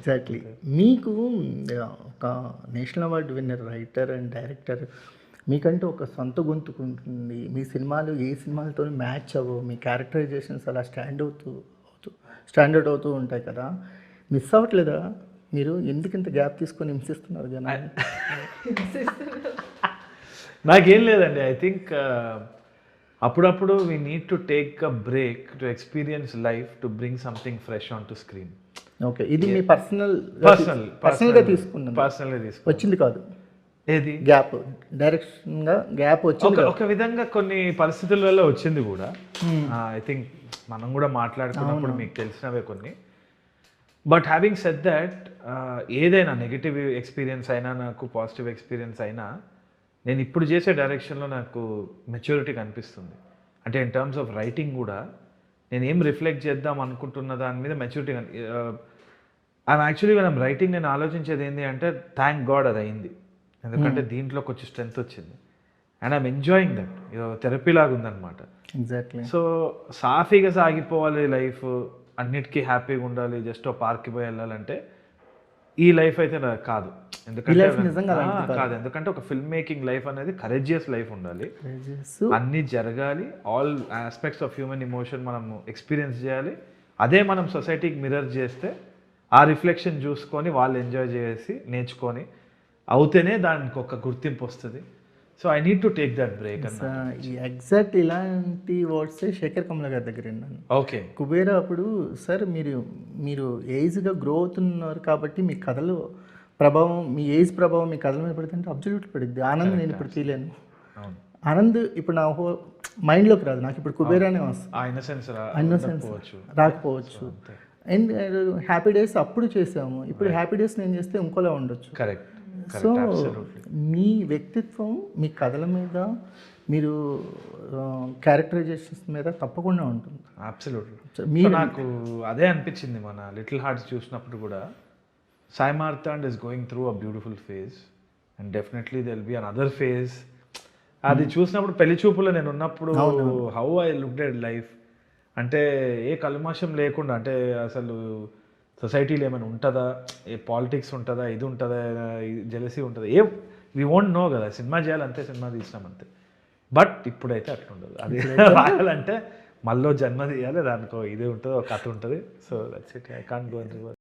Exactly. మీకు ఒక national award winner writer and director, మీకంటూ ఒక సొంత గొంతుకుంటుంది. మీ సినిమాలు ఏ సినిమాలతో మ్యాచ్ అవ్వవు, మీ క్యారెక్టరైజేషన్స్ అలా స్టాండర్డ్ అవుతూ ఉంటాయి కదా. మిస్ అవ్వట్లేదా మీరు? ఎందుకు ఇంత గ్యాప్ తీసుకొని హింసిస్తున్నారు జనాన్ని? నాకేం లేదండి. ఐ థింక్ అప్పుడప్పుడు we need to take a break to experience life to bring something fresh on to screen. Okay, ఇది మీ పర్సనల్గా తీసుకున్నాను, పర్సనల్గా వచ్చింది కాదు ఏది గ్యాప్, డైరెక్షన్గా గ్యాప్ వచ్చింది. ఒక విధంగా కొన్ని పరిస్థితుల వల్ల వచ్చింది కూడా. ఐ థింక్ మనం కూడా మాట్లాడుకున్నప్పుడు మీకు తెలిసినవే కొన్ని. బట్ హ్యావింగ్ సెడ్ దట్, ఏదైనా నెగిటివ్ ఎక్స్పీరియన్స్ అయినా నాకు పాజిటివ్ ఎక్స్పీరియన్స్ అయినా నేను ఇప్పుడు చేసే డైరెక్షన్లో నాకు మెచ్యూరిటీ కనిపిస్తుంది. అంటే ఇన్ టర్మ్స్ ఆఫ్ రైటింగ్ కూడా నేను ఏం రిఫ్లెక్ట్ చేద్దాం అనుకుంటున్న దాని మీద మెచ్యూరిటీ ఐఎమ్ యాక్చువల్లీ మనం రైటింగ్ నేను ఆలోచించేది ఏంటి అంటే థ్యాంక్ గాడ్ అది అయింది, ఎందుకంటే దీంట్లో కొంచెం స్ట్రెంగ్త్ వచ్చింది అండ్ ఐఎమ్ ఎంజాయింగ్ దట్. ఇది థెరపీ లాగా ఉందన్నమాట. ఎగ్జాక్ట్లీ. సో సాఫీగా సాగిపోవాలి లైఫ్, అన్నిటికీ హ్యాపీగా ఉండాలి, జస్ట్ పార్క్కి పోయి వెళ్ళాలంటే ఈ లైఫ్ అయితే కాదు. ఎందుకంటే కాదు, ఎందుకంటే ఒక ఫిల్మ్ మేకింగ్ లైఫ్ అనేది కరేజియస్ లైఫ్ ఉండాలి, అన్నీ జరగాలి, all aspects of human emotion మనం ఎక్స్పీరియన్స్ చేయాలి. అదే మనం సొసైటీకి మిర్రర్ చేస్తే ఆ రిఫ్లెక్షన్ చూసుకొని వాళ్ళు ఎంజాయ్ చేసి నేర్చుకొని అవుతేనే దానికి ఒక గుర్తింపు వస్తుంది. So I need to take that break అన్న. ఎగ్జాక్ట్ ఇలాంటి వర్డ్స్ శేఖర్ కమల గారి దగ్గర విన్నాను. ఓకే, కుబేరా అప్పుడు, సార్ మీరు ఏజ్గా గ్రో అవుతున్నారు కాబట్టి మీ కథలో ప్రభావం, మీ ఏజ్ ప్రభావం మీ కథల మీద పడుతుంటే అబ్జల్యూట్ పడుద్ది. ఆనంద్ నేను ఇప్పుడు ఫీలేను. ఆనంద్ ఇప్పుడు నా మైండ్లోకి రాదు, నాకు ఇప్పుడు కుబేరానే వస్తుంది. రాకపోవచ్చు. అండ్ హ్యాపీ డేస్ అప్పుడు చేసాము, ఇప్పుడు హ్యాపీ డేస్ నేను చేస్తే ఇంకోలా ఉండొచ్చు. కరెక్ట్. సో మీ వ్యక్తిత్వం మీ కథల మీద, మీరు క్యారెక్టరైజేషన్స్ మీద తప్పకుండా ఉంటుంది. అబ్సల్యూట్లీ. నాకు అదే అనిపించింది మన లిటిల్ హార్ట్స్ చూసినప్పుడు కూడా. Sai Marthand is going through a beautiful phase and definitely there will be another phase. అది చూసినప్పుడు పెళ్లి చూపులో నేను ఉన్నప్పుడు how I looked at life అంటే ఏ కల్మషం లేకుండా, అంటే అసలు సొసైటీలో ఏమైనా ఉంటుందా, ఏ పాలిటిక్స్ ఉంటుందా, ఇది ఉంటుందా, జెలసీ ఉంటుందా, ఏ వీ వోంట్ నో కదా. సినిమా చేయాలంతే, సినిమా తీసినామంతే. బట్ ఇప్పుడైతే అట్లా ఉండదు. అది రాయాలంటే మళ్ళీ జన్మ తీయాలి, దానికో ఇదే ఉంటుంది, ఒక కథ ఉంటుంది. So that's it, I can't go in reverse.